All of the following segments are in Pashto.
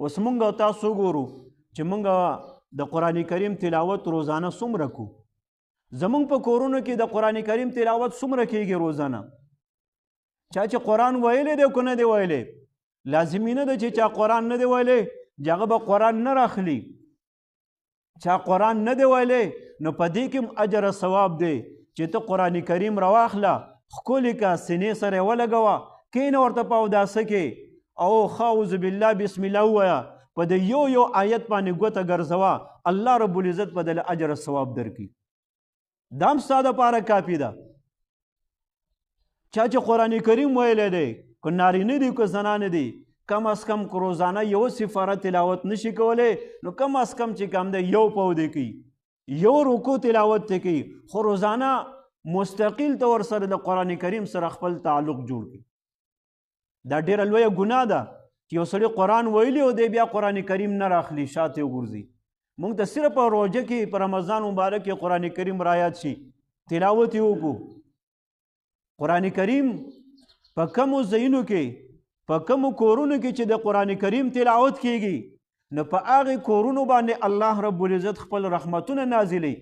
اوس مونږ تاسو ګورو چې مونږ د قرآن کریم تلاوت روزانه څومره کو زمونږ په کورونو کې د قرآن کریم تلاوت څومره کېږي روزانه چا چې قرآن ویلی دی که نه دی ویلی لازمي نه ده چې چا قرآن نه دی ویلی چې هغه به قرآن نه راخلي چا قرآن نه دی ویلی نو په دې کې اجر ثواب دی چې ته قرآن کریم راواخله ښکلې کا سینې سره یې ولګوه کښېنه ورته په اوداسه کې او اعوذ بالله بسم الله ووایه په د یو آیت باندې ګوته ګرځوه الله رب العزت په دله اجر ثواب درکړي دا هم ستا دپاره کافي ده چا چې قرآن کریم ویلی دی که نارینه دی که زنانه دی کم از کم که روزانه یو سپاره تلاوت نشي کولی نو کم از کم چې کم دی یو پودې کوي یو رکو تلاوت ته کوي خو روزانه مستقل ته ورسره د قرآن کریم سره خپل تعلق جوړ کړي دا ډېره لویه ګناه ده چې یو سړی قرآن ویلی او دی بیا قرآن کریم نه راخلي شاته یې وغورځي موږ ته صرف په روژه کې په رمضان مبارک کې قرآن کریم رایاد شي تلاوت یې وکړو قرآن کریم په کمو ځایونو کې په کمو کورونو کې چې د قرآن کریم تلاوت کیږي نو په هغې کورونو باندې الله رب العزت خپل رحمتونه نازلی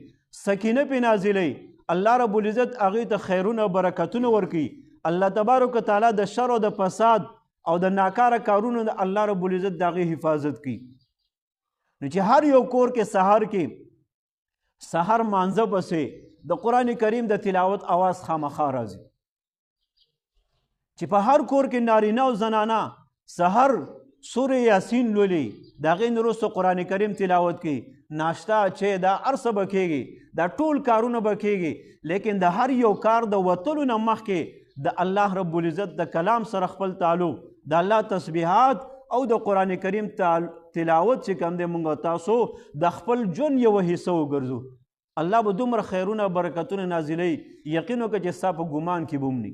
سکینه پې نازلی الله رب العزت هغې ته خیرونه برکتونه ورکوي الله تبارک تعالی د شر او د فساد او د ناکاره کارونو د الله رب العزت د هغې حفاظت کوي نو چې هر یو کور کې سحر مانځه پسې د قرآن کریم د تلاوت آواز خامخا راځي چې په هر کور کې نارینه او زنانه سحر سوره یاسین لولي د هغې نه وروسته قرآن کریم تلاوت کوي ناشته چې دا هر څه به کېږي دا ټول کارونه به کېږي لیکن د هر یو کار د وتلو نه مخکې د الله رب العزت د کلام سره خپل تعلق د الله تسبیحات او د قرآن کریم تلاوت چې کوم دی موږ تاسو د خپل ژوند یوه حصه وګرځو الله به دومره خیرونه برکتونه نازلوي یقین وکړه چې ستا په ګمان کې به هم نه